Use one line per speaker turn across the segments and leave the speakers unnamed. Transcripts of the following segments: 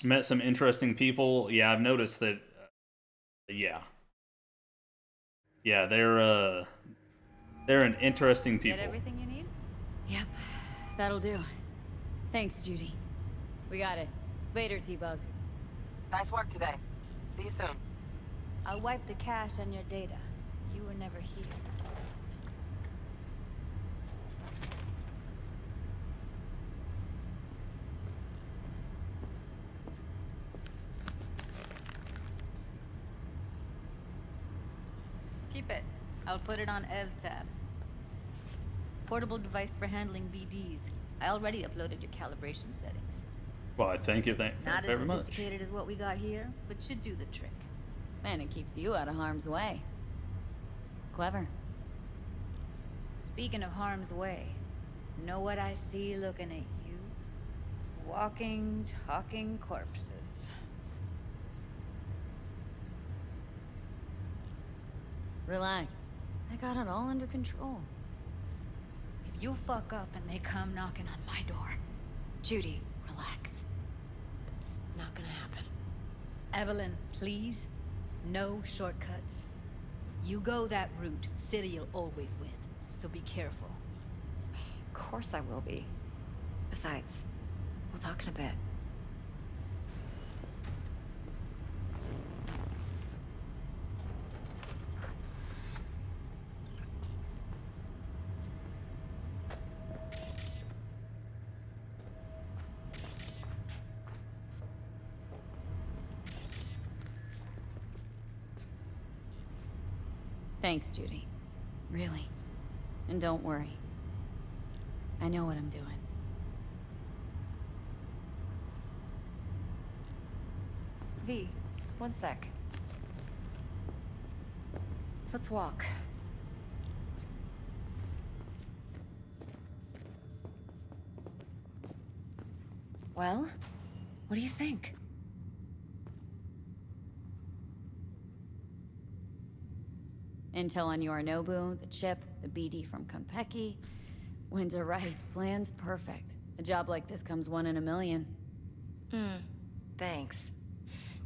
Met some interesting people. Yeah, I've noticed that. Yeah, yeah, they're an interesting
Get
people.
everything you need? Yep, that'll do. Thanks, Judy. We got it. Later, T-Bug.
Nice work today. See you soon.
I'll wipe the cache on your data. You were never here.
Keep it. I'll put it on Ev's tab. Portable device for handling VDs. I already uploaded your calibration settings.
Well, I thank you, thank
Not
you
as
very much.
sophisticated as what we got here, but should do the trick. And it keeps you out of harm's way. Clever.
Speaking of harm's way, know what I see looking at you? Walking, talking corpses.
Relax. I got it all under control.
If you fuck up and they come knocking on my door,
Judy, relax. That's not gonna happen.
Evelyn, please, no shortcuts. You go that route, City'll always win. So be careful.
Of course I will be. Besides, we'll talk in a bit.
Thanks, Judy. Really. And don't worry. I know what I'm doing.
V, one sec. Let's walk. Well, what do you think?
Intel on Yorinobu, the chip, the BD from Konpeki. Winds are right, plan's perfect. A job like this comes one in a million.
Thanks.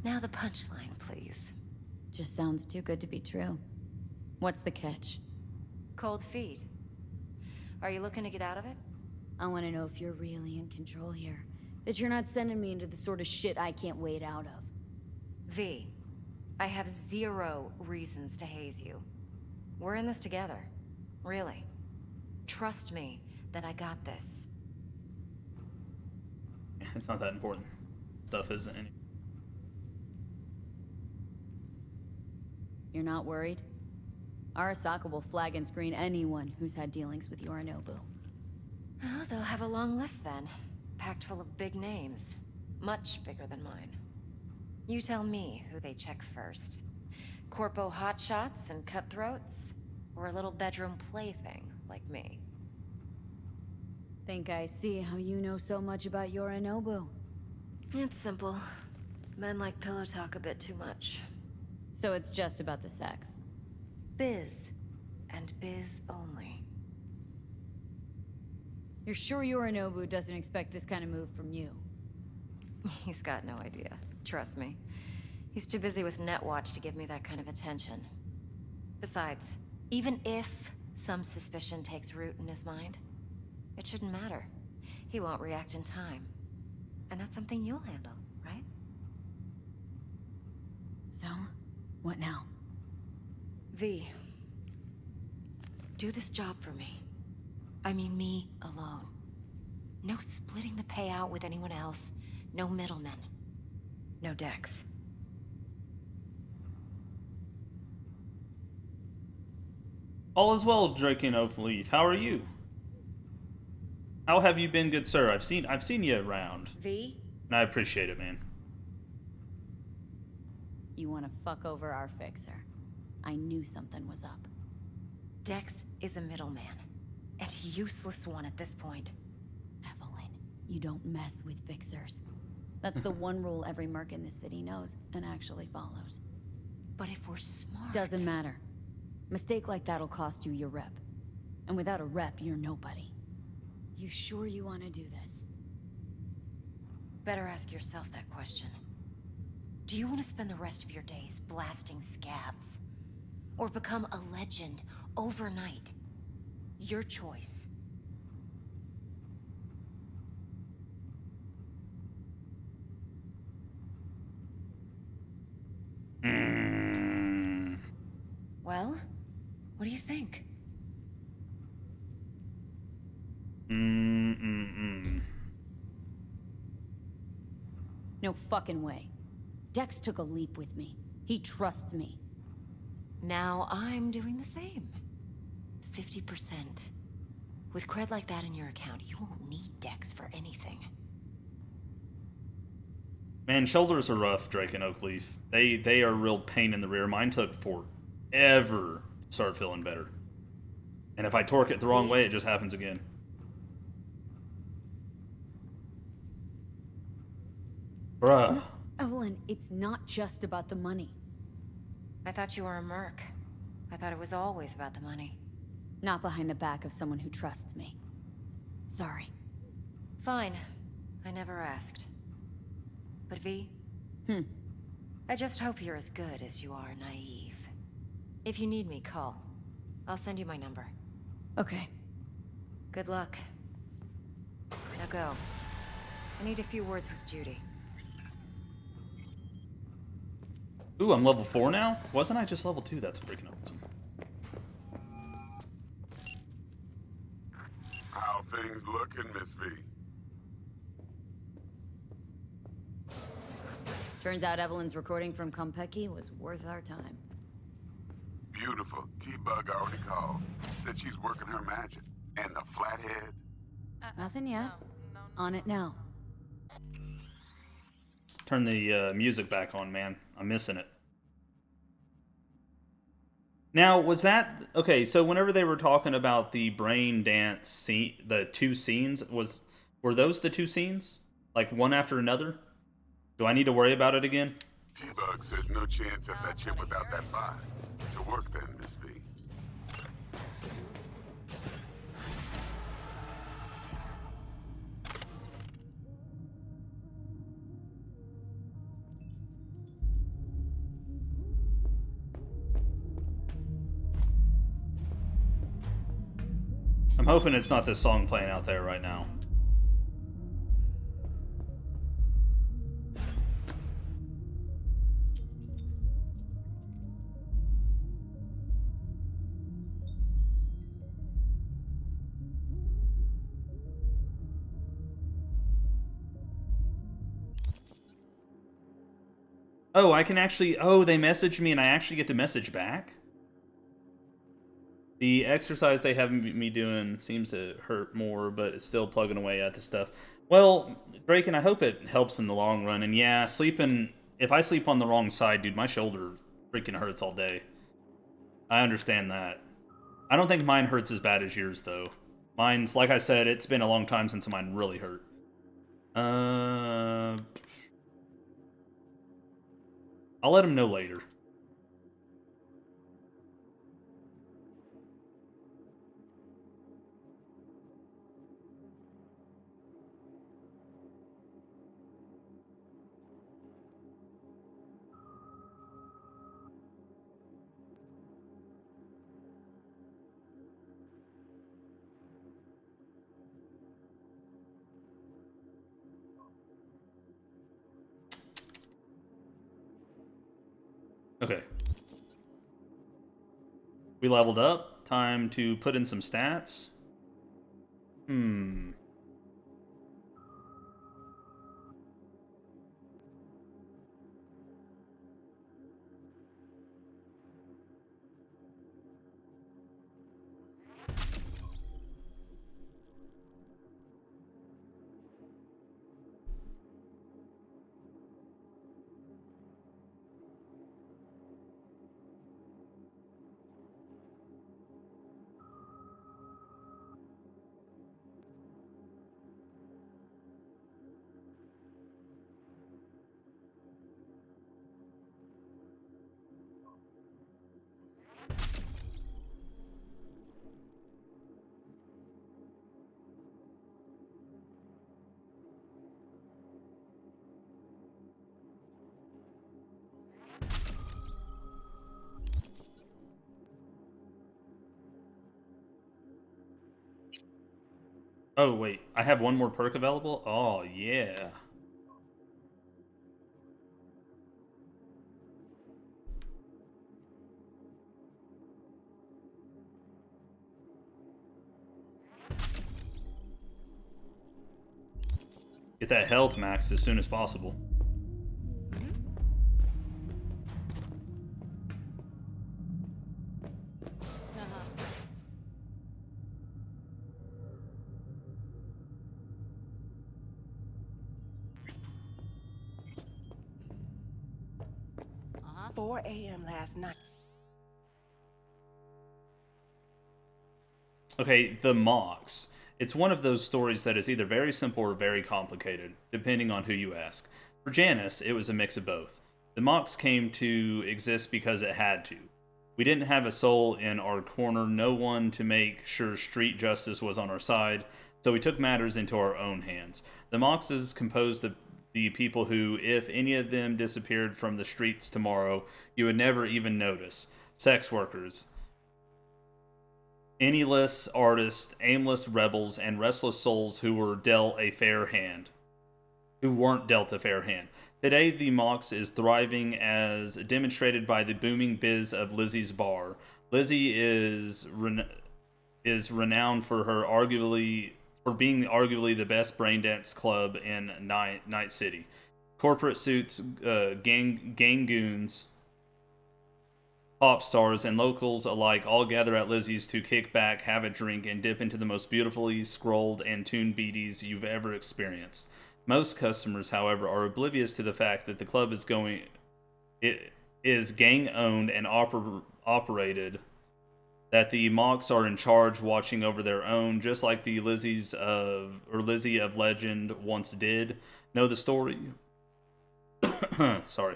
Now the punchline, please.
Just sounds too good to be true. What's the catch?
Cold feet. Are you looking to get out of it?
I want to know if you're really in control here. That you're not sending me into the sort of shit I can't wait out of.
V, I have zero reasons to haze you. We're in this together. Really. Trust me that I got this.
It's not that important. Stuff isn't any.
You're not worried? Arasaka will flag and screen anyone who's had dealings with Yorinobu.
Oh, they'll have a long list then. Packed full of big names. Much bigger than mine. You tell me who they check first. Corpo hotshots and cutthroats? Or a little bedroom plaything like me?
Think I see how you know so much about Yorinobu.
It's simple. Men like pillow talk a bit too much.
So it's just about the sex.
Biz. And biz only.
You're sure Yorinobu doesn't expect this kind of move from you?
He's got no idea. Trust me. He's too busy with Netwatch to give me that kind of attention. Besides, even if some suspicion takes root in his mind, it shouldn't matter. He won't react in time. And that's something you'll handle, right?
So, what now?
V, do this job for me. I mean me alone. No splitting the payout with anyone else. No middlemen. No decks.
All is well, Draken of Leaf. How are you? How have you been, good sir? I've seen you around,
V?
and I appreciate it, man.
You want to fuck over our fixer. I knew something was up.
Dex is a middleman. And a useless one at this point.
Evelyn, you don't mess with fixers. That's the one rule every merc in this city knows and actually follows.
But if we're smart...
Doesn't matter. Mistake like that'll cost you your rep. And without a rep, you're nobody. You sure you want to do this?
Better ask yourself that question. Do you want to spend the rest of your days blasting scabs? Or become a legend overnight? Your choice. Well, what do you think?
No fucking way. Dex took a leap with me. He trusts me.
Now I'm doing the same. 50%. With cred like that in your account, you won't need Dex for anything.
Man, shoulders are rough, Drake and Oakleaf. They are a real pain in the rear. Mine took forever to start feeling better. And if I torque it the wrong way, it just happens again. Bruh.
No, Evelyn, it's not just about the money.
I thought you were a merc. I thought it was always about the money.
Not behind the back of someone who trusts me. Sorry.
Fine. I never asked. But V? I just hope you're as good as you are naive. If you need me, call. I'll send you my number.
Okay.
Good luck. Now go. I need a few words with Judy.
Ooh, I'm level 4 now? Wasn't I just level 2? That's freaking awesome.
How things looking, Miss V?
Turns out Evelyn's recording from Konpeki was worth our time.
Beautiful. T-Bug already called. Said she's working her magic. And the flathead?
Nothing yet. On it now.
Turn the music back on, man. I'm missing it. Now, was that... Okay, so whenever they were talking about the brain dance scene, the two scenes, were those the two scenes? Like, one after another? Do I need to worry about it again?
T-Bug says no chance of that chip without that bot. To work then, Miss V.
I'm hoping it's not this song playing out there right now. Oh, I can actually... Oh, they messaged me and I actually get to message back? The exercise they have me doing seems to hurt more, but it's still plugging away at the stuff. Well, Drake, and I hope it helps in the long run. And yeah, sleeping... If I sleep on the wrong side, dude, my shoulder freaking hurts all day. I understand that. I don't think mine hurts as bad as yours, though. Mine's, like I said, it's been a long time since mine really hurt. I'll let him know later. Okay. We leveled up. Time to put in some stats. Oh, wait. I have one more perk available? Oh, yeah. Get that health maxed as soon as possible.
Uh-huh.
4 a.m. last night.
Okay, the Mox. It's one of those stories that is either very simple or very complicated, depending on who you ask. For Janice, it was a mix of both. The Mox came to exist because it had to. We didn't have a soul in our corner, no one to make sure street justice was on our side, so we took matters into our own hands. The Mox is composed of the people who, if any of them disappeared from the streets tomorrow, you would never even notice. Sex workers, annyless artists, aimless rebels, and restless souls who were dealt a fair hand. Who weren't dealt a fair hand. Today, the Mox is thriving as demonstrated by the booming biz of Lizzie's Bar. Lizzie is renowned for being arguably the best braindance club in Night City. Corporate suits, gang goons, pop stars, and locals alike all gather at Lizzie's to kick back, have a drink, and dip into the most beautifully scrolled and tuned BDs you've ever experienced. Most customers, however, are oblivious to the fact that the club is gang-owned and operated, that the Mox are in charge, watching over their own, just like the Lizzie of legend once did. Know the story? Sorry.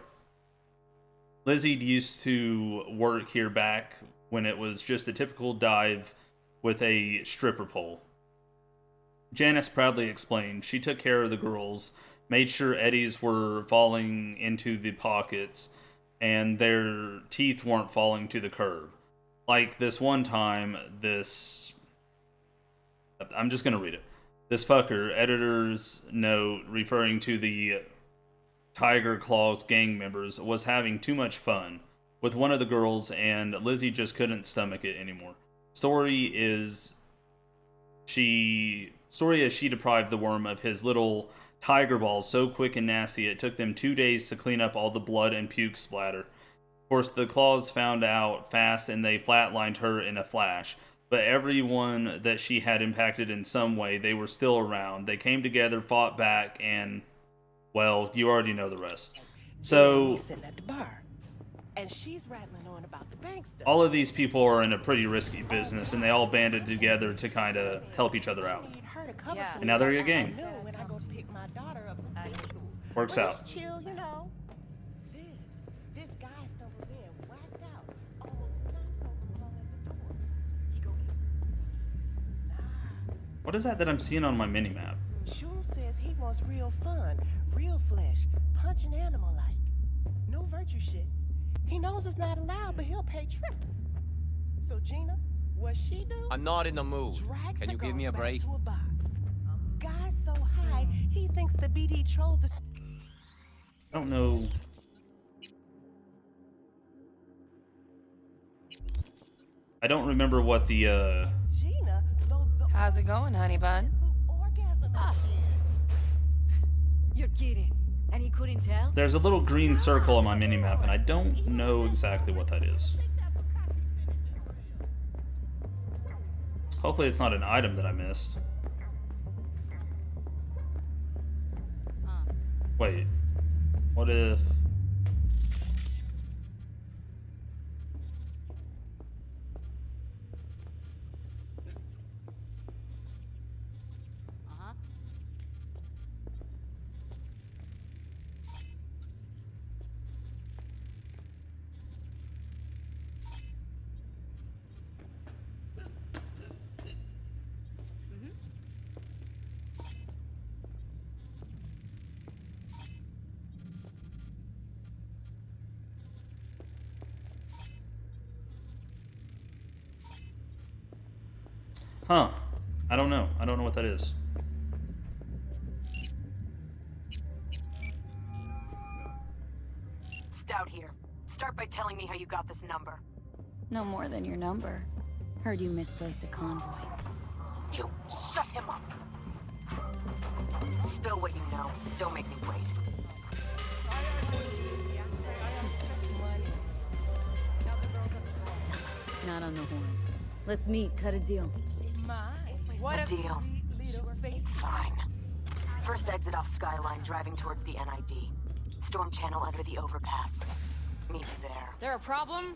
Lizzie used to work here back when it was just a typical dive with a stripper pole. Janice proudly explained she took care of the girls, made sure eddies were falling into the pockets, and their teeth weren't falling to the curb. Like this one time, I'm just gonna read it. This fucker, editor's note referring to the Tiger Claws gang members, was having too much fun with one of the girls, and Lizzie just couldn't stomach it anymore. Story as she deprived the worm of his little tiger balls so quick and nasty it took them 2 days to clean up all the blood and puke splatter. Of course, the Claws found out fast and they flatlined her in a flash. But everyone that she had impacted in some way, they were still around. They came together, fought back, and, well, you already know the rest. So,
He's sitting at the bar, and she's rattling on about the bank stuff.
all of these people are in a pretty risky business, and they all banded together to kind of help each other out.
Yeah.
And now they're a gang.
When I go pick my daughter up from school.
Works
But
out.
it's chill, you know. Then this guy stumbles in, whacked out, almost knocks over the phone at the door. He go, nah.
What is that I'm seeing on my mini-map?
Shum says he wants real fun, real flesh, punch an animal like. No virtue shit. He knows it's not allowed, but he'll pay triple. So Gina, what she do?
I'm not in the mood.
Drags
Can
the
you give
girl
me a
back
break?
to a box. Guy's so high, he thinks the BD trolls is.
I don't know. I don't remember what the,
Gina loads the
How's it going, honey bun?
orgasm
You're kidding. And he couldn't tell?
There's a little green circle on my mini-map, and I don't know exactly what that is. Hopefully it's not an item that I missed. Wait. What if...
Uh-huh.
Huh. I I don't know. I don't know what that is.
Stout here. Start by telling me how you got this number.
No more than your number. Heard you misplaced a convoy.
You shut him up. Spill what you know. Don't make me wait.
Not on the horn. Let's meet, cut a deal.
A deal. Fine. First exit off Skyline, driving towards the NID. Storm channel under the overpass. Meet me there.
There a problem?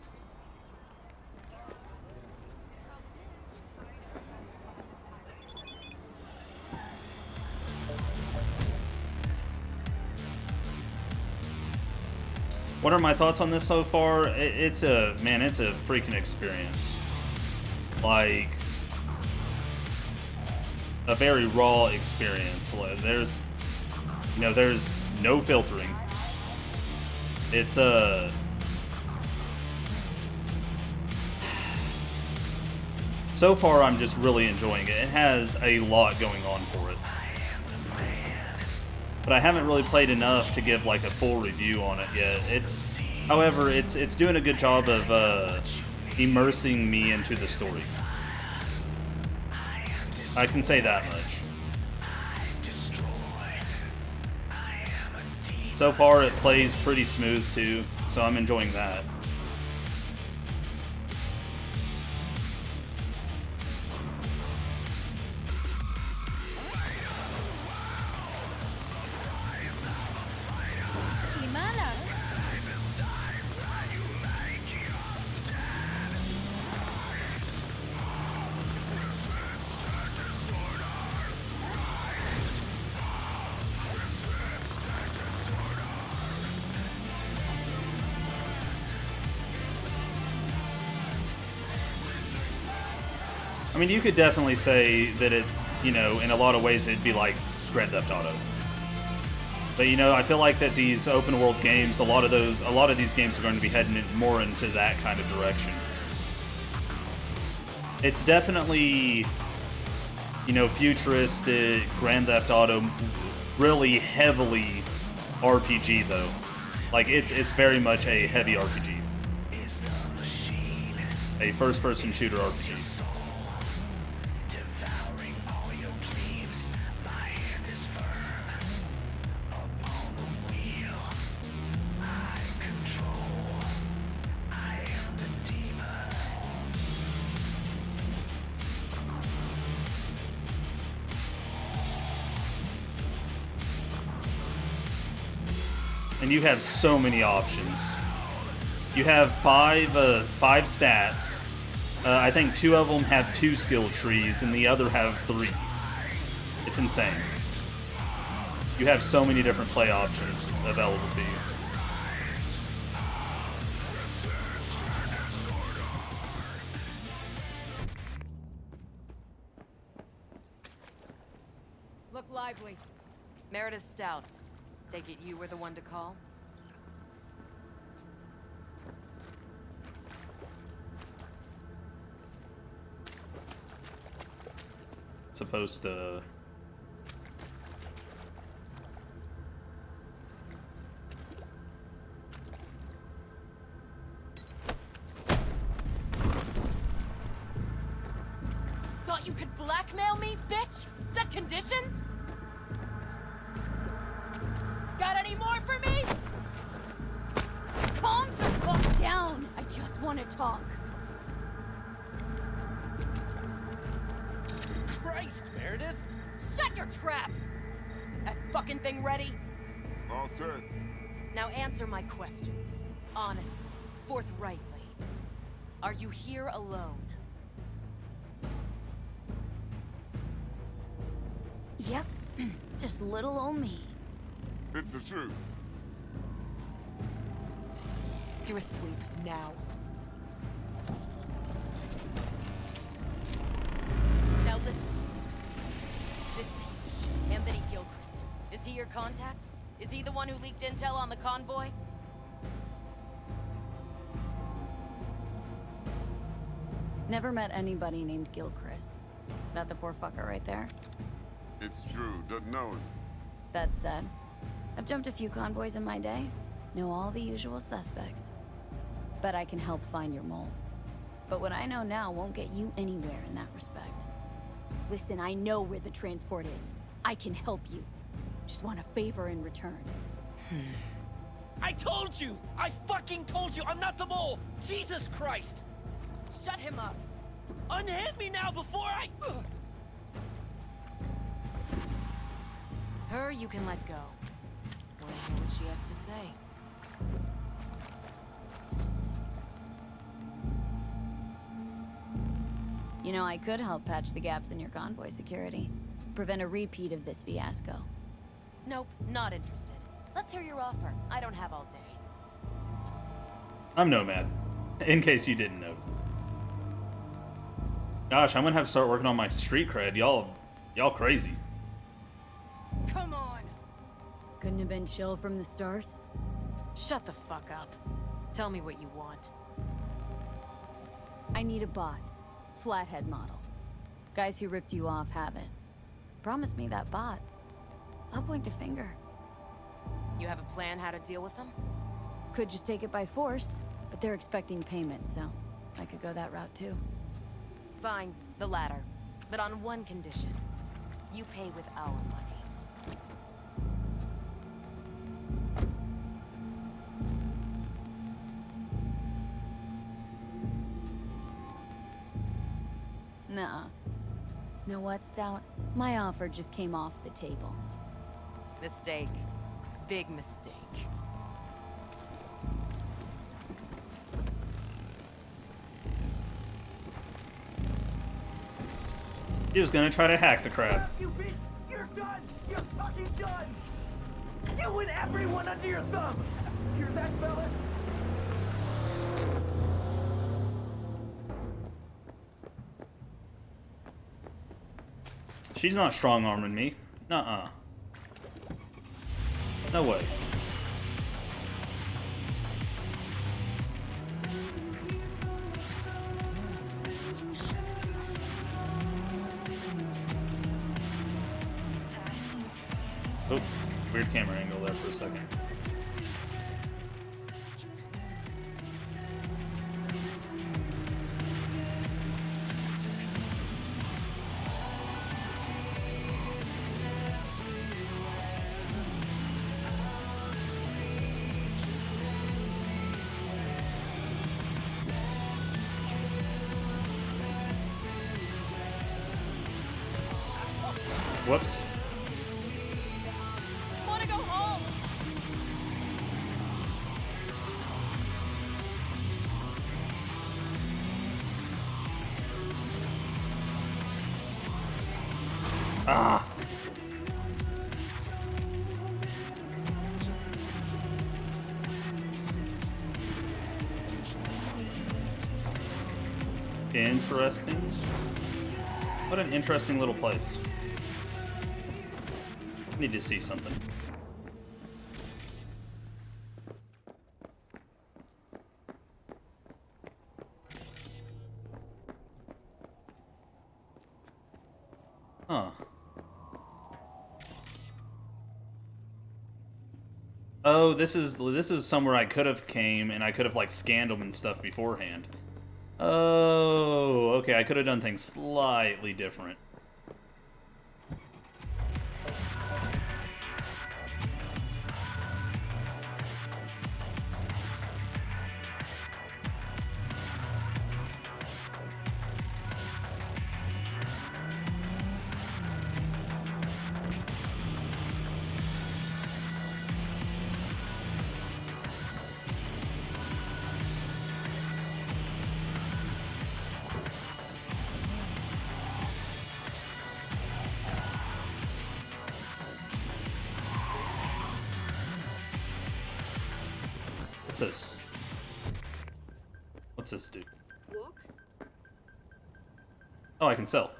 What are my thoughts on this so far? It's a freaking experience. Like, a very raw experience. There's no filtering. It's so far I'm just really enjoying it. It has a lot going on for it. But I haven't really played enough to give like a full review on it yet. However, it's doing a good job of immersing me into the story. I can say that much. So far, it plays pretty smooth too, so I'm enjoying that. I mean, you could definitely say that it, in a lot of ways it'd be like Grand Theft Auto. But I feel like that these open world games, a lot of these games are going to be heading more into that kind of direction. It's definitely, futuristic Grand Theft Auto, really heavily RPG though. Like it's very much a heavy RPG. A first-person shooter RPG. And you have so many options. You have five stats. I think 2 of them have 2 skill trees, and the other have 3. It's insane. You have so many different play options available to you.
Look lively. Meredith Stout. Take it you were the one to call?
Supposed to...
Thought you could blackmail me, bitch? Set conditions? Got any more for me?
Calm the fuck down. I just want to talk.
Christ, Meredith!
Shut your trap! That fucking thing ready?
All set.
Now answer my questions. Honestly, forthrightly. Are you here alone?
Yep. Just little old me.
It's the truth.
Do a sweep, now. Now listen, this piece of shit, Anthony Gilchrist. Is he your contact? Is he the one who leaked intel on the convoy?
Never met anybody named Gilchrist. That the poor fucker right there?
It's true, doesn't know him.
That said, I've jumped a few convoys in my day. Know all the usual suspects. Bet I can help find your mole. But what I know now won't get you anywhere in that respect. Listen, I know where the transport is. I can help you. Just want a favor in return.
I told you! I fucking told you! I'm not the mole! Jesus Christ!
Shut him up.
Unhand me now before I... Ugh.
Her you can let go. Wanna hear what she has to say?
You know, I could help patch the gaps in your convoy security. Prevent a repeat of this fiasco.
Nope, not interested. Let's hear your offer. I don't have all day.
I'm Nomad, in case you didn't know. Gosh, I'm gonna have to start working on my street cred. Y'all crazy.
Come on!
Couldn't have been chill from the start?
Shut the fuck up. Tell me what you want.
I need a bot. Flathead model. Guys who ripped you off have it. Promise me that bot. I'll point the finger.
You have a plan how to deal with them?
Could just take it by force, but they're expecting payment, so I could go that route too.
Fine, the latter. But on one condition. You pay with our money.
Nuh-uh. Know what, Stout? My offer just came off the table.
Mistake. Big mistake.
He was gonna try to hack the crab.
You bitch! You're done! You're fucking done! You and everyone under your thumb! Hear that, fella?
She's not strong-arming me. Nuh-uh. No way. Oh, weird camera angle there for a second. Whoops.
Wanna go home?
Ah! Interesting. What an interesting little place. Need to see something. Huh. Oh, this is somewhere I could have came and I could have like scanned them and stuff beforehand. Oh, okay, I could have done things slightly different. What's this? What's this do? Oh, I can sell.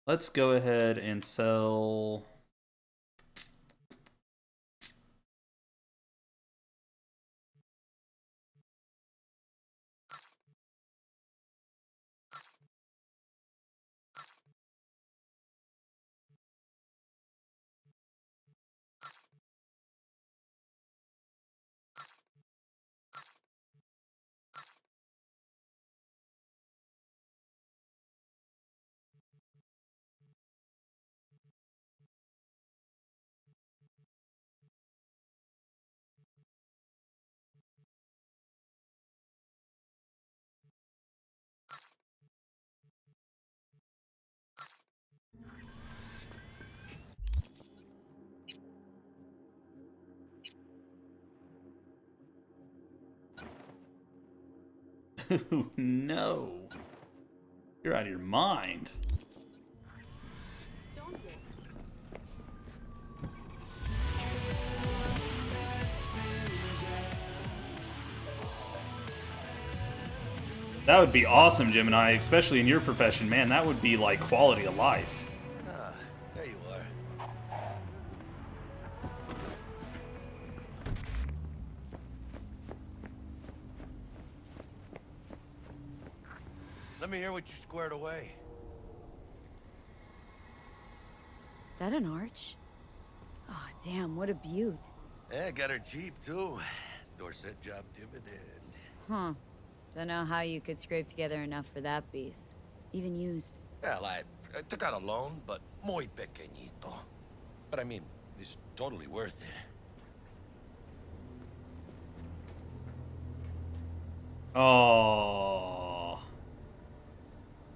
Let's go ahead and sell. No. You're out of your mind. That would be awesome, Gemini, especially in your profession, man. That would be like quality of life.
Ah, there you are. Let me hear what you squared away.
That an arch? Oh, damn, what a beaut.
Yeah, got her cheap, too. Dorset job dividend.
Huh. Don't know how you could scrape together enough for that beast. Even used.
Well, I took out a loan, but muy pequeñito. But I mean, it's totally worth it.
Oh.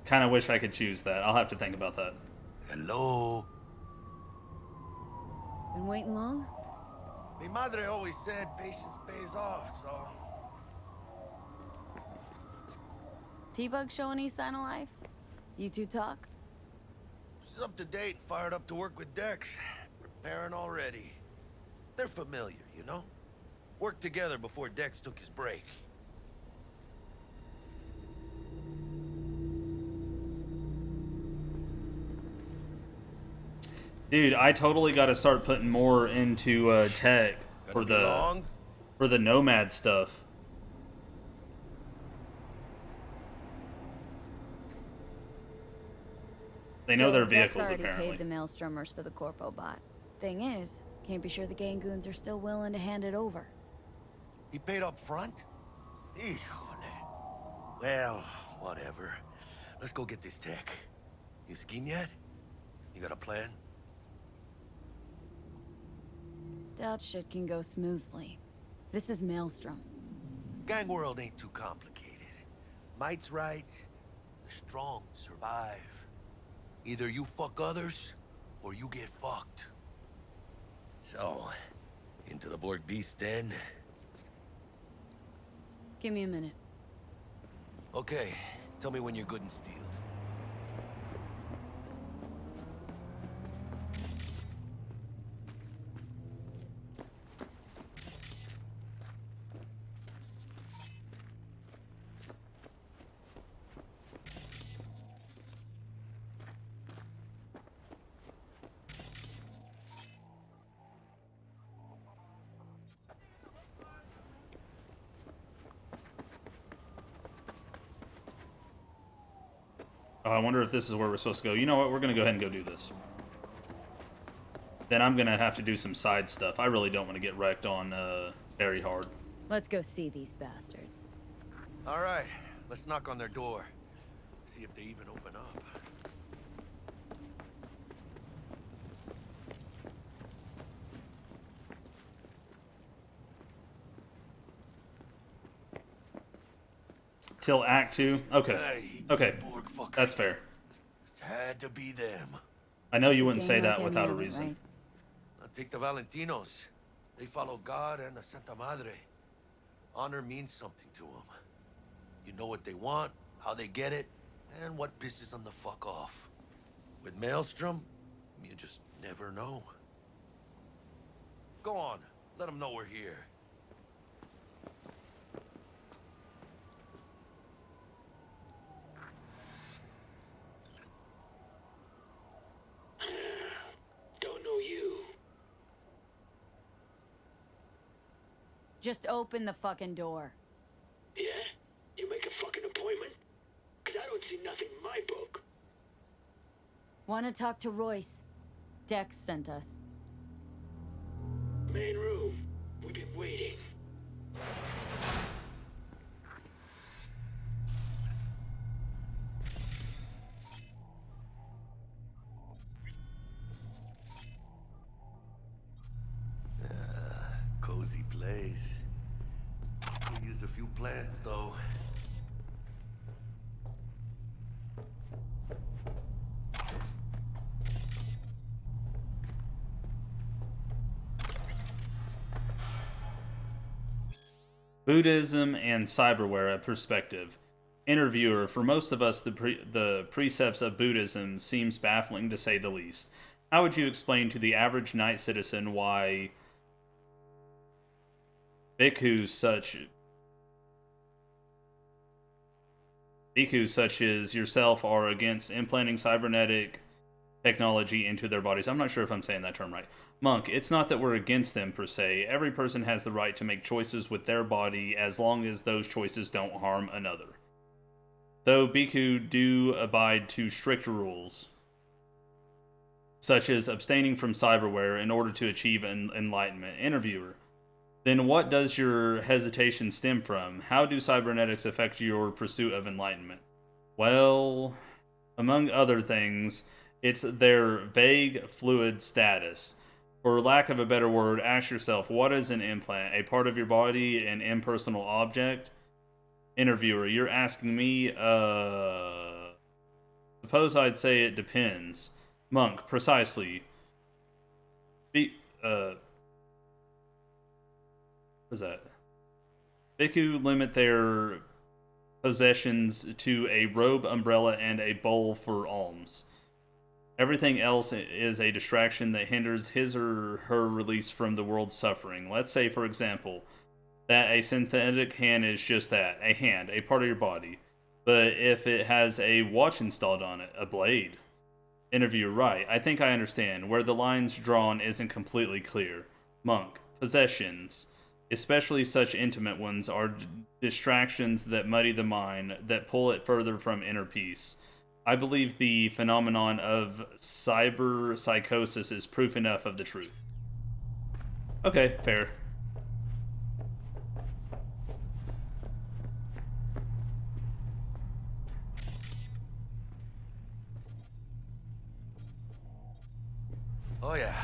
Kind of wish I could choose that. I'll have to think about that.
Hello?
Been waiting long?
Mi madre always said patience pays off, so...
T-Bug show any sign of life? You two talk?
She's up to date, fired up to work with Dex. Preparing already. They're familiar, you know? Worked together before Dex took his break.
Dude, I totally got to start putting more into tech for the Nomad stuff. They know their vehicles,
Dex already
apparently.
paid the Maelstromers for the Corpo bot. Thing is, can't be sure the Gangoons are still willing to hand it over.
He paid up front? Híjole. Well, whatever. Let's go get this tech. You scheme yet? You got a plan?
Doubt shit can go smoothly. This is Maelstrom.
Gang world ain't too complicated. Might's right. The strong survive. Either you fuck others, or you get fucked. So, into the Borg Beast den?
Give me a minute.
Okay, tell me when you're good and steeled.
Oh, I wonder if this is where we're supposed to go. You know what? We're going to go ahead and go do this. Then I'm going to have to do some side stuff. I really don't want to get wrecked on very hard.
Let's go see these bastards.
All right, let's knock on their door. See if they even open up.
Till Act 2? Okay. Okay. That's fair.
Had to be them.
I know you wouldn't say
Game
that
like
without a
Emmanuel,
reason.
right?
Now take the Valentinos. They follow God and the Santa Madre. Honor means something to them. You know what they want, how they get it, and what pisses them the fuck off. With Maelstrom, you just never know. Go on, let them know we're here.
Don't know you.
Just open the fucking door.
Yeah? You make a fucking appointment? Cause I don't see nothing in my book.
Wanna talk to Royce? Dex sent us.
Main room. We've been waiting.
Cozy place. Could use a few plants, though.
Buddhism and cyberware, a perspective. Interviewer, for most of us, the precepts of Buddhism seems baffling to say the least. How would you explain to the average night citizen why bhikkhus such as yourself are against implanting cybernetic technology into their bodies? I'm not sure if I'm saying that term right. Monk, it's not that we're against them per se. Every person has the right to make choices with their body as long as those choices don't harm another. Though bhikkhu do abide to strict rules, such as abstaining from cyberware in order to achieve enlightenment. Interviewer, then what does your hesitation stem from? How do cybernetics affect your pursuit of enlightenment? Well, among other things, it's their vague, fluid status. For lack of a better word, ask yourself, what is an implant? A part of your body, an impersonal object? Interviewer, you're asking me, suppose I'd say it depends. Monk, precisely. What is that? Bhikkhu limit their possessions to a robe, umbrella, and a bowl for alms. Everything else is a distraction that hinders his or her release from the world's suffering. Let's say, for example, that a synthetic hand is just that, a hand, a part of your body. But if it has a watch installed on it, a blade. Interviewer, right, I think I understand. Where the line's drawn isn't completely clear. Monk, possessions, especially such intimate ones, are distractions that muddy the mind, that pull it further from inner peace. I believe the phenomenon of cyber psychosis is proof enough of the truth. Okay, fair.
Oh yeah.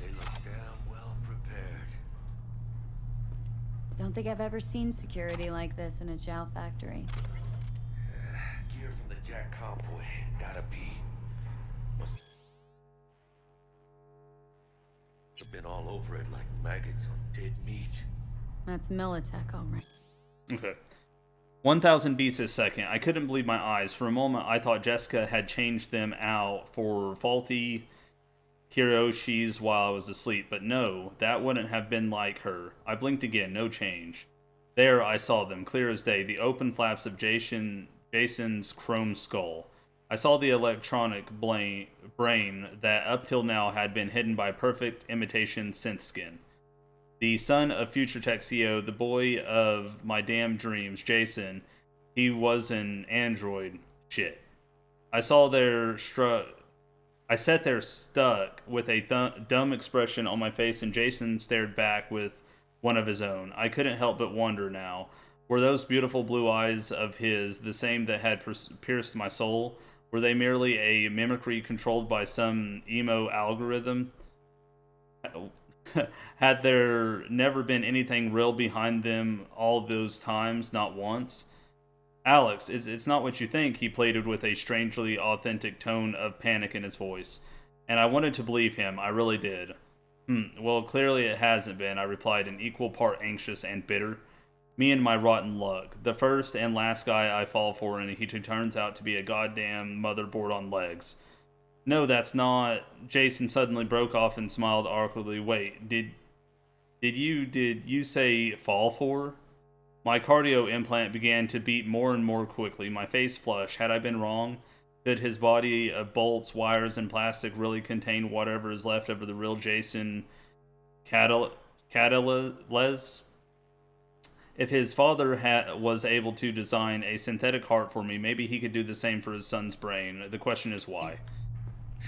They look damn well prepared.
Don't think I've ever seen security like this in a chow factory.
Gear from the Jack convoy. Gotta be. Must have been all over it like maggots on dead meat.
That's Militech, all right.
Okay. 1,000 beats a second. I couldn't believe my eyes. For a moment, I thought Jessica had changed them out for faulty Kiroshis while I was asleep, but no, that wouldn't have been like her. I blinked again, no change. There I saw them, clear as day, the open flaps of Jason's chrome skull. I saw the electronic brain that up till now had been hidden by perfect imitation synth skin. The son of future tech CEO, the boy of my damn dreams, Jason, he was an android. Shit. I sat there stuck with a dumb expression on my face, and Jason stared back with one of his own. I couldn't help but wonder now, were those beautiful blue eyes of his the same that had pierced my soul? Were they merely a mimicry controlled by some emo algorithm? Had there never been anything real behind them all those times, not once? Alex, it's not what you think, he pleaded with a strangely authentic tone of panic in his voice. And I wanted to believe him, I really did. Well, clearly it hasn't been, I replied, in equal part anxious and bitter. Me and my rotten luck. The first and last guy I fall for, and he turns out to be a goddamn motherboard on legs. No, that's not... Jason suddenly broke off and smiled awkwardly. Wait, did you say fall for? My cardio implant began to beat more and more quickly. My face flushed. Had I been wrong? Could his body of bolts, wires, and plastic really contain whatever is left of the real Jason Catales? If his father was able to design a synthetic heart for me, maybe he could do the same for his son's brain. The question is why.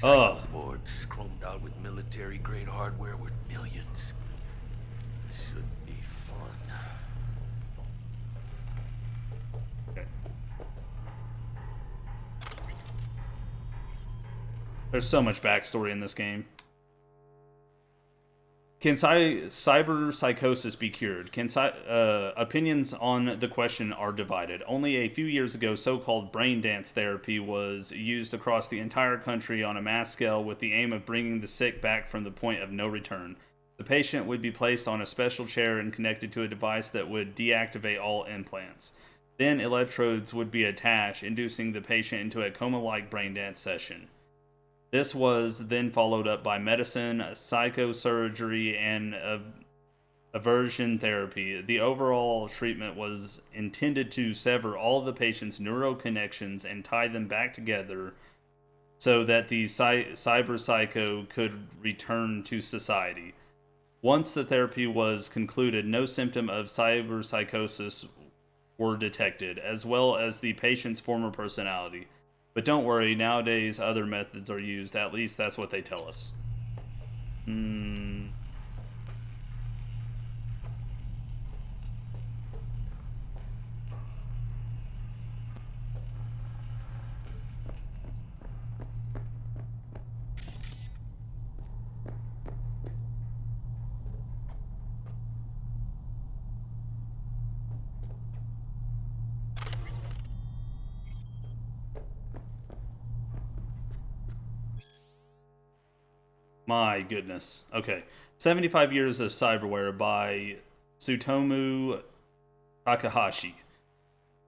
Boards chromed out with military-grade hardware worth millions. This should be fun.
Okay. There's so much backstory in this game. Can cyber psychosis be cured? Opinions on the question are divided. Only a few years ago, so-called brain dance therapy was used across the entire country on a mass scale with the aim of bringing the sick back from the point of no return. The patient would be placed on a special chair and connected to a device that would deactivate all implants. Then electrodes would be attached, inducing the patient into a coma-like brain dance session. This was then followed up by medicine, psychosurgery, and aversion therapy. The overall treatment was intended to sever all of the patient's neural connections and tie them back together so that the cyber psycho could return to society. Once the therapy was concluded, no symptom of cyberpsychosis were detected, as well as the patient's former personality. But don't worry, nowadays other methods are used. At least that's what they tell us. My goodness. Okay. 75 Years of Cyberware by Tsutomu Takahashi.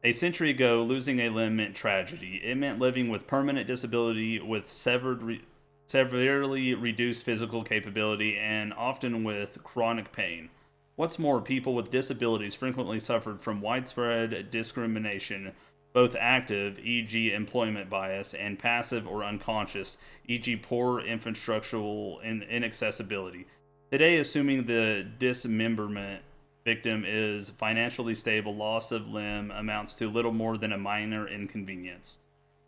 A century ago, losing a limb meant tragedy. It meant living with permanent disability, with severely reduced physical capability, and often with chronic pain. What's more, people with disabilities frequently suffered from widespread discrimination, both active, e.g., employment bias, and passive or unconscious, e.g., poor infrastructural inaccessibility. Today, assuming the dismemberment victim is financially stable, loss of limb amounts to little more than a minor inconvenience.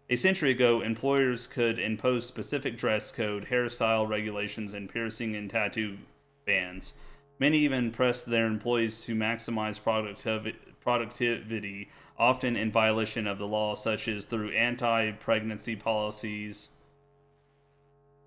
A century ago, employers could impose specific dress code, hairstyle regulations, and piercing and tattoo bans. Many even pressed their employees to maximize productivity, often in violation of the law, such as through anti-pregnancy policies.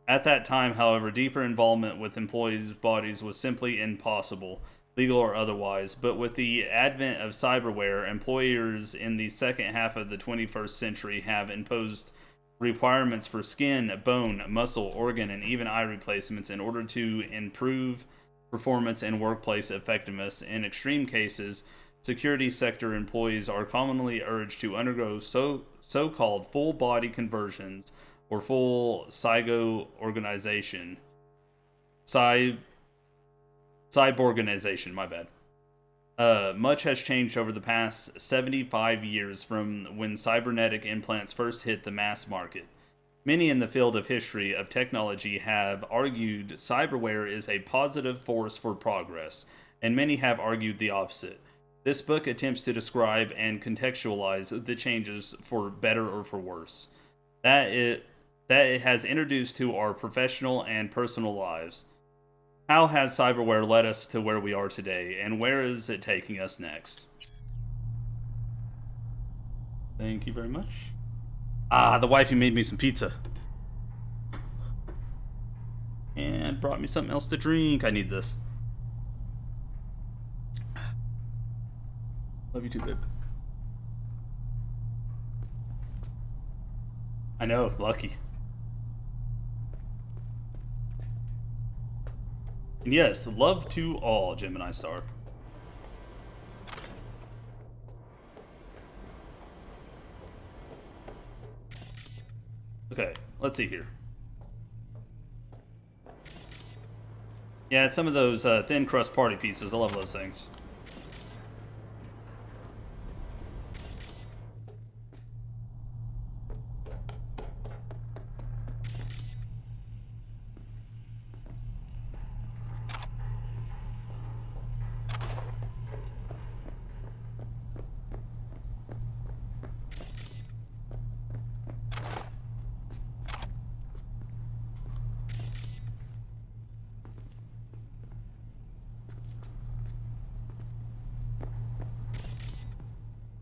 At that time, however, deeper involvement with employees' bodies was simply impossible, legal or otherwise. But with the advent of cyberware, employers in the second half of the 21st century have imposed requirements for skin, bone, muscle, organ, and even eye replacements in order to improve performance and workplace effectiveness. In extreme cases, security sector employees are commonly urged to undergo so-called full body conversions or full cyborganization. Cyborganization, my bad. Much has changed over the past 75 years from when cybernetic implants first hit the mass market. Many in the field of history of technology have argued cyberware is a positive force for progress, and many have argued the opposite. This book attempts to describe and contextualize the changes for better or for worse that it has introduced to our professional and personal lives. How has cyberware led us to where we are today, and where is it taking us next? Thank you very much. Ah, the wifey made me some pizza. And brought me something else to drink. I need this. Love you too, babe. I know, lucky. And yes, love to all, Gemini Star. Okay, let's see here. Yeah, it's some of those thin crust party pizzas. I love those things.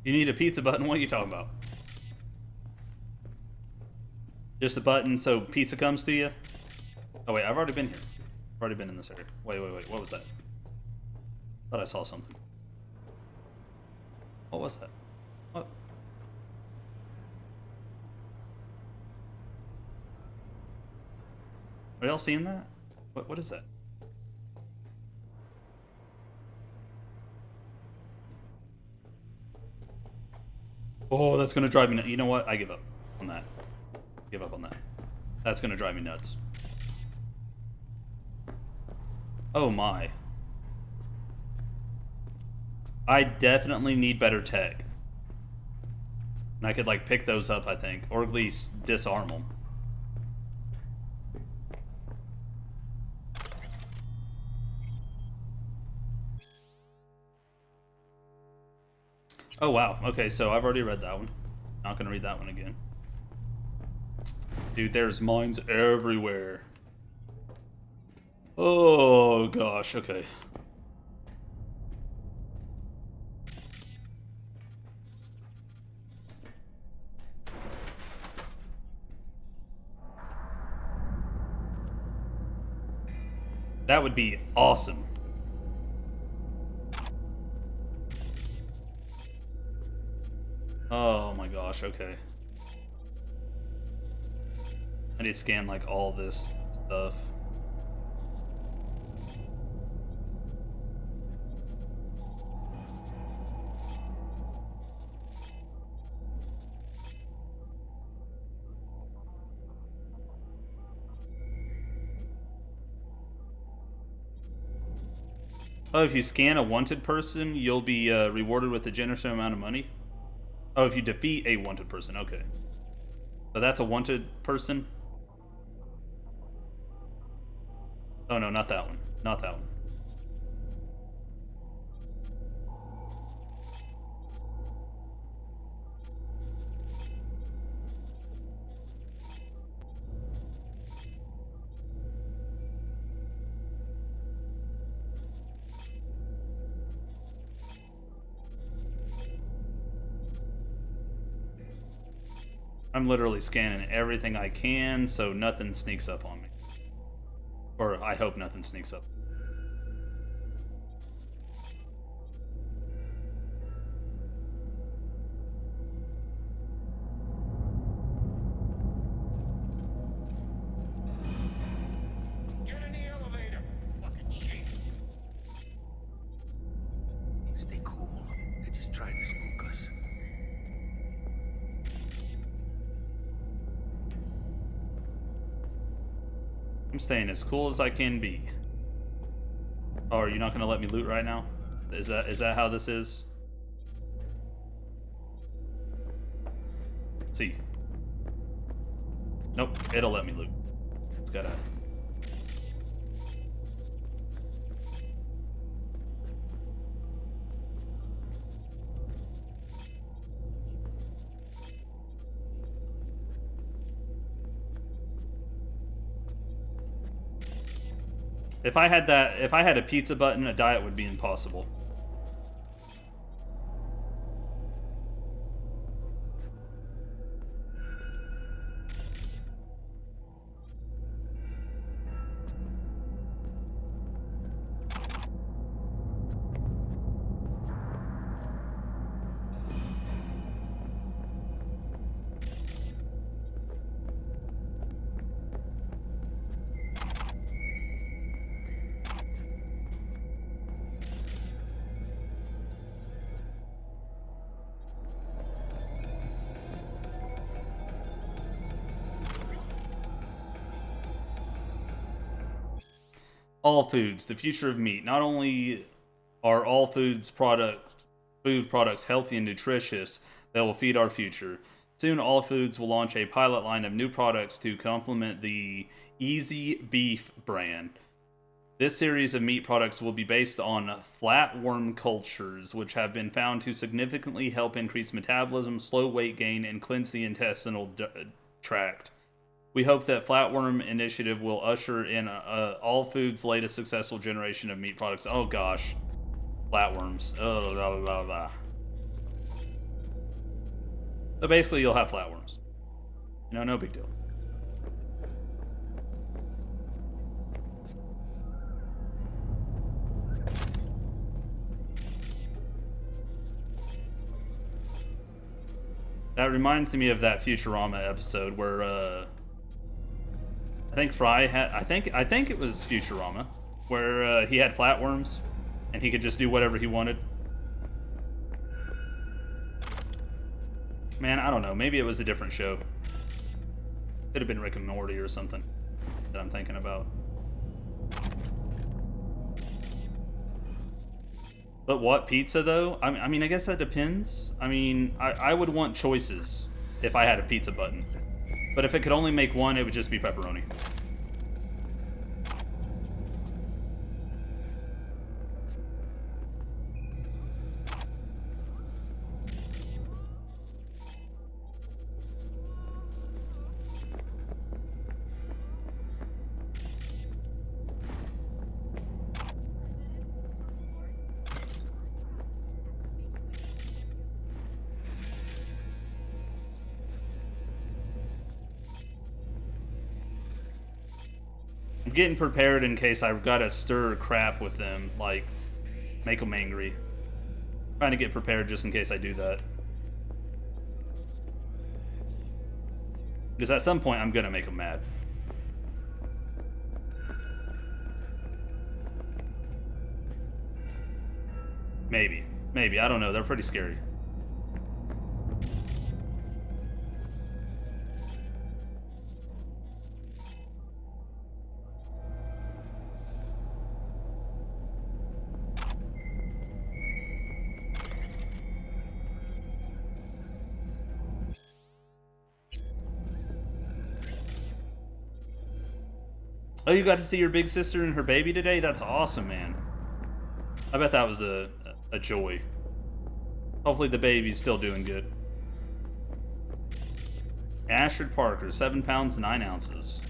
You need a pizza button? What are you talking about? Just a button so pizza comes to you? Oh wait, I've already been here. I've already been in this area. Wait, what was that? Thought I saw something. What was that? What? Are y'all seeing that? What is that? Oh, that's gonna drive me nuts. You know what? I give up on that. Give up on that. That's gonna drive me nuts. Oh my. I definitely need better tech. And I could like pick those up, I think. Or at least disarm them. Oh wow, okay, so I've already read that one. Not gonna read that one again. Dude, there's mines everywhere. Oh gosh, okay. That would be awesome. Oh my gosh, okay. I need to scan like all this stuff. Oh, if you scan a wanted person, you'll be rewarded with a generous amount of money? Oh, if you defeat a wanted person, okay. So that's a wanted person? Oh no, not that one. Not that one. I'm literally scanning everything I can so nothing sneaks up on me. Or I hope nothing sneaks up.
Get in the elevator. Fucking shit. Stay cool. They're just trying to spook us.
I'm staying as cool as I can be. Oh, are you not gonna let me loot right now? Is that how this is? See. Nope, it'll let me loot. It's gotta. If I had a pizza button, a diet would be impossible. All foods, the future of meat. Not only are all food products healthy and nutritious, they will feed our future. Soon, All Foods will launch a pilot line of new products to complement the Easy Beef brand. This series of meat products will be based on flatworm cultures, which have been found to significantly help increase metabolism, slow weight gain, and cleanse the intestinal tract. We hope that Flatworm Initiative will usher in All Foods' latest successful generation of meat products. Oh gosh. Flatworms. Oh, blah, blah, blah. So basically you'll have flatworms. You know, no big deal. That reminds me of that Futurama episode where I think Fry had. I think it was Futurama, where he had flatworms, and he could just do whatever he wanted. Man, I don't know. Maybe it was a different show. Could have been Rick and Morty or something that I'm thinking about. But what, pizza though? I mean, I guess that depends. I mean, I would want choices if I had a pizza button. But if it could only make one, it would just be pepperoni. Getting prepared in case I've got to stir crap with them, like make them angry. Trying to get prepared just in case I do that. Because at some point I'm gonna make them mad. Maybe, I don't know, they're pretty scary. Oh, you got to see your big sister and her baby today? That's awesome, man. I bet that was a joy. Hopefully the baby's still doing good. Ashford Parker, 7 pounds, 9 ounces.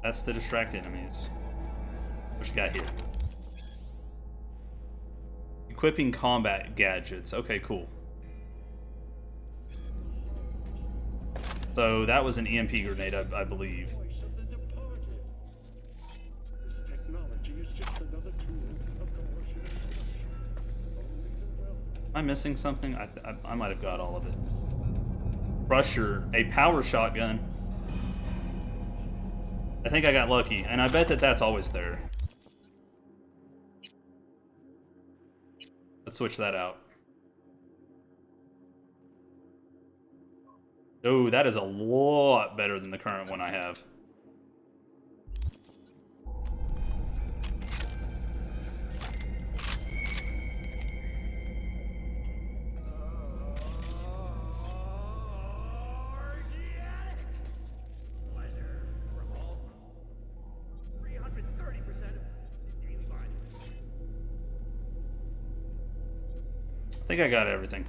That's to distract enemies. What you got here? Equipping combat gadgets. Okay, cool. So that was an EMP grenade, I believe. Am I missing something? I might have got all of it. Crusher, a power shotgun. I think I got lucky, and I bet that that's always there. Let's switch that out. Oh, that is a lot better than the current one I have. I think I got everything.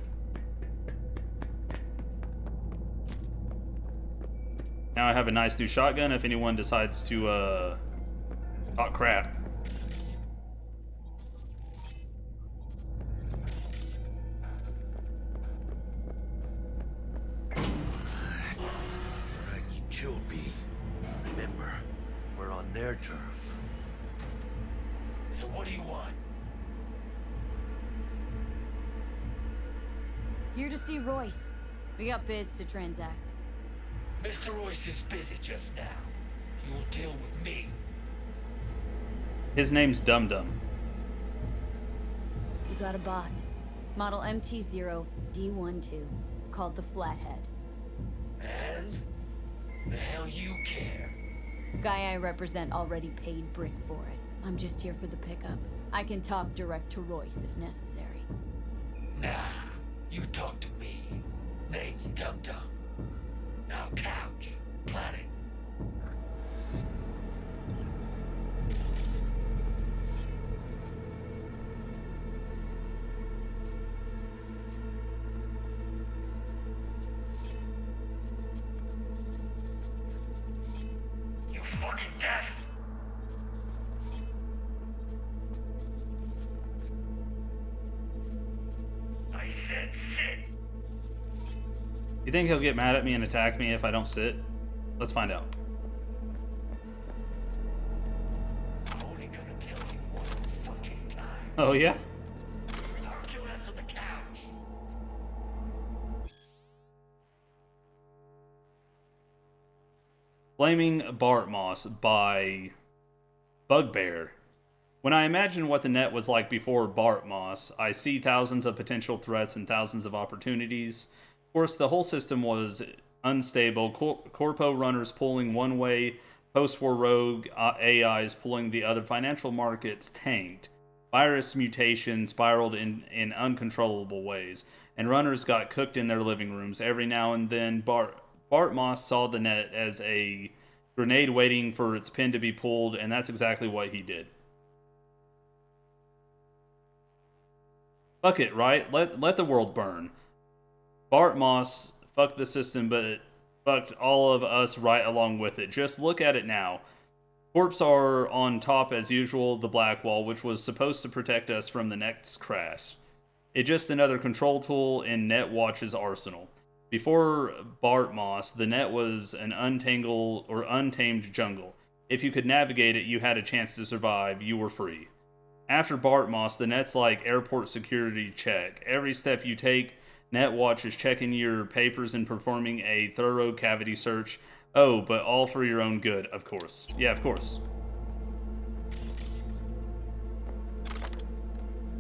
Now I have a nice new shotgun if anyone decides to, talk crap.
Alright, keep chill, V. Remember, we're on their turf. So what do you want?
Here to see Royce. We got biz to transact.
Mr. Royce is busy just now. You'll deal with me.
His name's Dum Dum.
You got a bot. Model MT0D12, called the Flathead.
And? The hell you care?
Guy I represent already paid Brick for it. I'm just here for the pickup. I can talk direct to Royce if necessary.
Nah, you talk to me. Name's Dum Dum. Now couch, planet. You fucking deaf? I said sit.
You think he'll get mad at me and attack me if I don't sit? Let's find out.
I'm only gonna tell you one fucking time.
Oh, yeah?
Park your ass on the couch.
Blaming Bart Moss by Bugbear. When I imagine what the net was like before Bart Moss, I see thousands of potential threats and thousands of opportunities. Of course, the whole system was unstable. Corpo runners pulling one way, post-war rogue AIs pulling the other. Financial markets tanked. Virus mutation spiraled in uncontrollable ways, and runners got cooked in their living rooms. Every now and then, Bart Moss saw the net as a grenade waiting for its pin to be pulled, and that's exactly what he did. Fuck it, right? Let the world burn. Bart Moss fucked the system, but it fucked all of us right along with it. Just look at it now. Corps are on top as usual, the Black Wall, which was supposed to protect us from the next crash. It's just another control tool in NetWatch's arsenal. Before Bart Moss, the net was an untamed jungle. If you could navigate it, you had a chance to survive. You were free. After Bart Moss, the net's like airport security check. Every step you take, NetWatch is checking your papers and performing a thorough cavity search. Oh, but all for your own good, of course. Yeah, of course.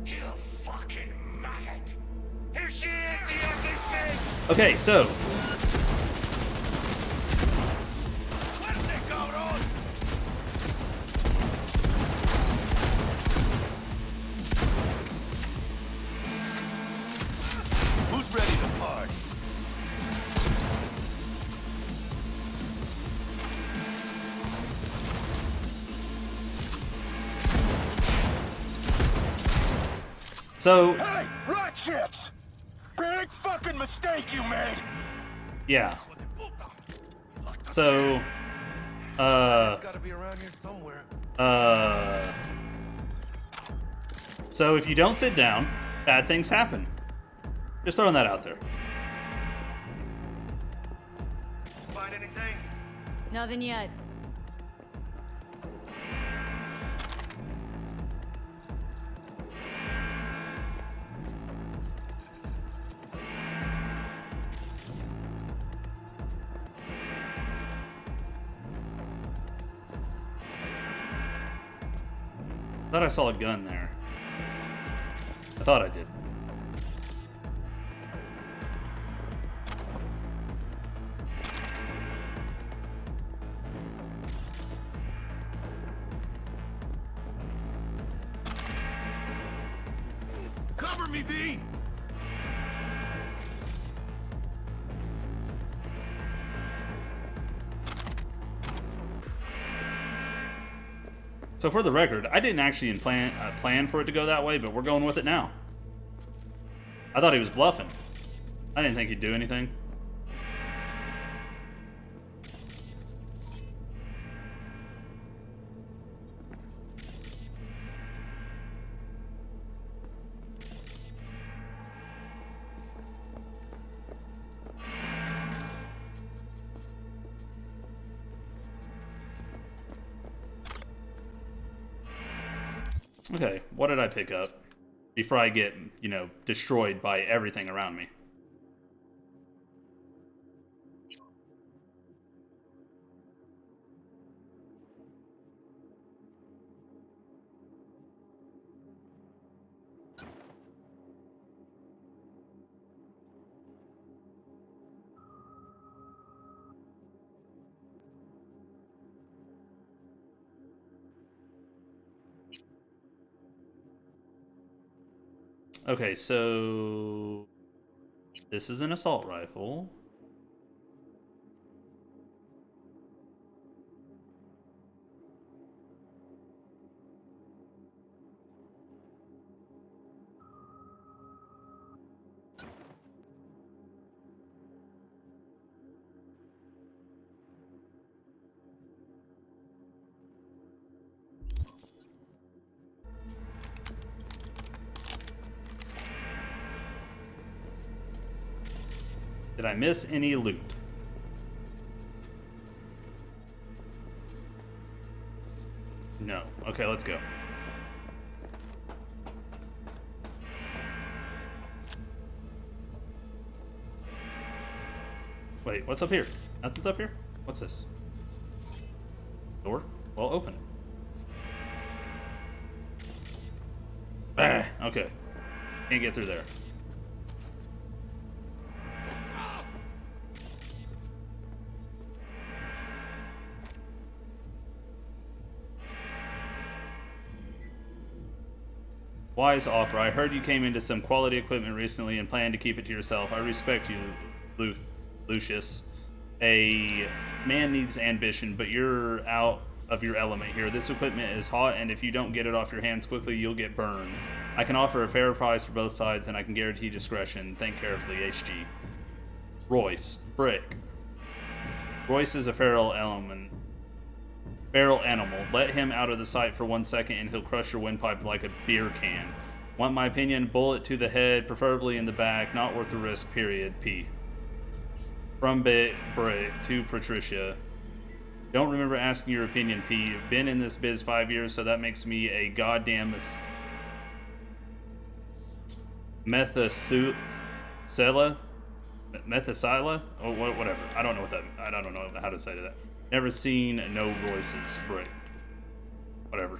You fucking maggot! Here she is, the ugly thing!
Okay, so
Who's ready to party?
Hey, rat chips! Big fucking mistake you made!
Yeah. So,
Gotta be around here somewhere.
So if you don't sit down, bad things happen. Just throwing that out there.
Find anything?
Nothing yet.
I thought I saw a gun there. I thought I did.
Cover me, V!
So for the record, I didn't actually plan for it to go that way, but we're going with it now. I thought he was bluffing. I didn't think he'd do anything. Okay, what did I pick up before I get, destroyed by everything around me? Okay, so this is an assault rifle. Did I miss any loot? No. Okay, let's go. Wait, what's up here? Nothing's up here? What's this? Door? Well, open it. Ah, okay. Can't get through there. Wise offer. I heard you came into some quality equipment recently and plan to keep it to yourself. I respect you, Lucius. A man needs ambition, but you're out of your element here. This equipment is hot, and if you don't get it off your hands quickly, you'll get burned. I can offer a fair price for both sides, and I can guarantee discretion. Think carefully, HG. Royce. Brick. Royce is a feral animal. Let him out of the sight for 1 second and he'll crush your windpipe like a beer can. Want my opinion? Bullet to the head, preferably in the back. Not worth the risk, period. P. From Brick to Patricia. Don't remember asking your opinion, P. Been in this biz 5 years, so that makes me a goddamn Methuselah? Oh, whatever. I don't know how to say that. Never seen no Royce's. Brick. Whatever.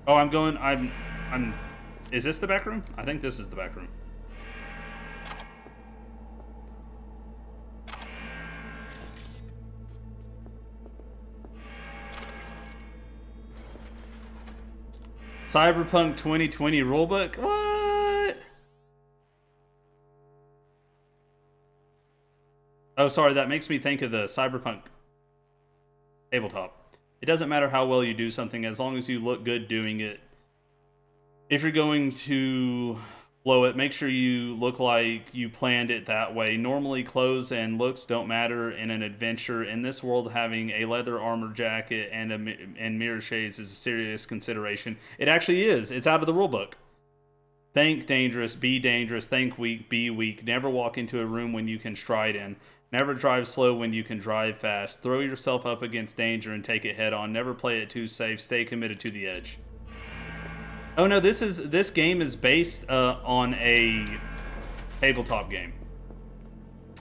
Oh, I'm is this the back room? I think this is the back room. Cyberpunk 2020 rulebook? What? Oh, sorry, that makes me think of the Cyberpunk tabletop. It doesn't matter how well you do something as long as you look good doing it. If you're going to blow it, make sure you look like you planned it that way. Normally, clothes and looks don't matter in an adventure. In this world, having a leather armor jacket and mirror shades is a serious consideration. It actually is. It's out of the rulebook. Think dangerous, be dangerous. Think weak, be weak. Never walk into a room when you can stride in. Never drive slow when you can drive fast. Throw yourself up against danger and take it head on. Never play it too safe. Stay committed to the edge. Oh no, this game is based on a tabletop game.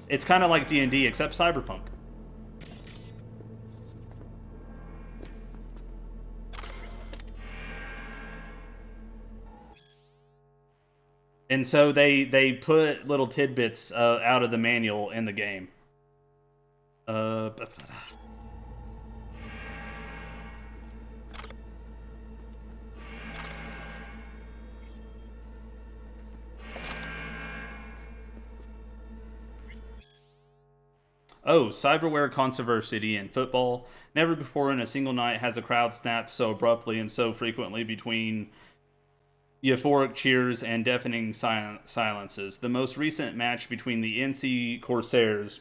It's kind of like D&D except Cyberpunk. And so they put little tidbits out of the manual in the game. Oh, cyberware controversy in football. Never before in a single night has a crowd snapped so abruptly and so frequently between euphoric cheers and deafening silences. The most recent match between the NC Corsairs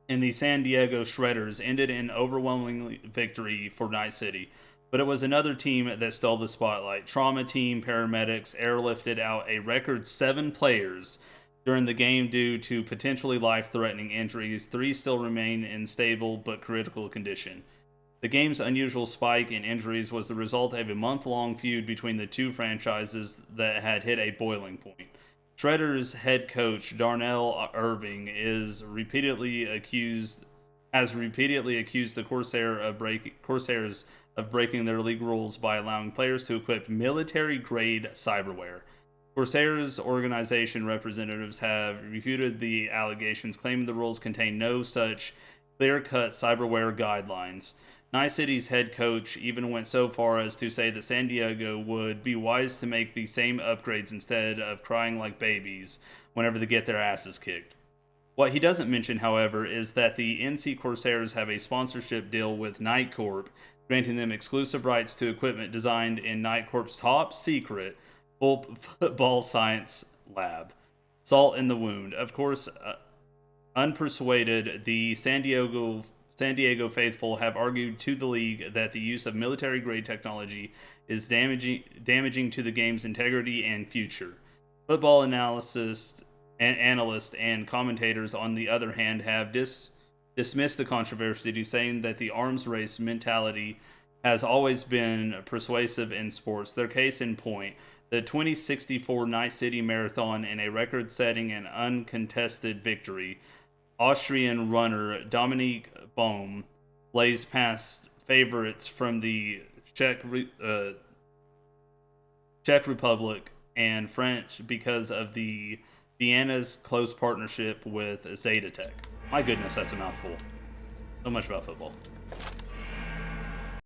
and the San Diego Shredders ended in overwhelming victory for Night City. But it was another team that stole the spotlight. Trauma team paramedics airlifted out a record 7 players during the game due to potentially life-threatening injuries. 3 still remain in stable but critical condition. The game's unusual spike in injuries was the result of a month-long feud between the two franchises that had hit a boiling point. Shredder's head coach Darnell Irving has repeatedly accused the Corsairs of breaking their league rules by allowing players to equip military-grade cyberware. Corsairs organization representatives have refuted the allegations, claiming the rules contain no such clear-cut cyberware guidelines. Night City's head coach even went so far as to say that San Diego would be wise to make the same upgrades instead of crying like babies whenever they get their asses kicked. What he doesn't mention, however, is that the NC Corsairs have a sponsorship deal with Night Corp, granting them exclusive rights to equipment designed in Night Corp's top secret football science lab. Salt in the wound. Of course, unpersuaded, the San Diego faithful have argued to the league that the use of military-grade technology is damaging to the game's integrity and future. Football analysts and commentators, on the other hand, have dismissed the controversy, saying that the arms race mentality has always been persuasive in sports. Their case in point: the 2064 Night City Marathon in a record-setting and uncontested victory, Austrian runner Dominique Bohm blazed past favorites from the Czech Republic and France because of the Vienna's close partnership with Zeta Tech. My goodness, that's a mouthful. So much about football.